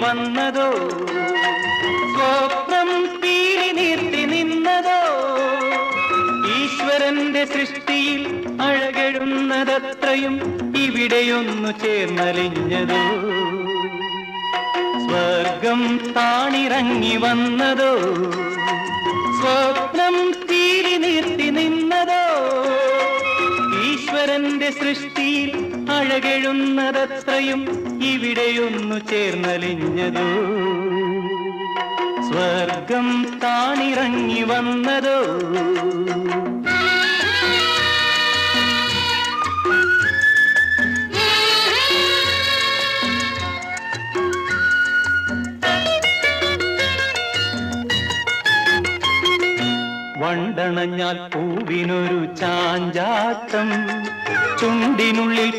വന്നതോ, സ്വപ്നം പീലി നീർത്തി നിന്നതോ, ഈശ്വരന്റെ സൃഷ്ടിയിൽ അഴകെഴുന്നതത്രയും ഇവിടെയൊന്നു ചേർന്നലിഞ്ഞതോ, സ്വർഗം താണിറങ്ങി വന്നതോ, സ്വപ്നം പീലി നീർത്തി നിന്നതോ, ഈശ്വരന്റെ സൃഷ്ടിയിൽ അഴകെഴുന്നതത്രയും ഇവിടെയൊന്നു ചേർന്നലിഞ്ഞതോ, സ്വർഗം താണിറങ്ങി വന്നതോ. വണ്ടണഞ്ഞാൽ പൂവിനൊരു ചാഞ്ചാട്ടം, ചുണ്ടിനുള്ളിൽ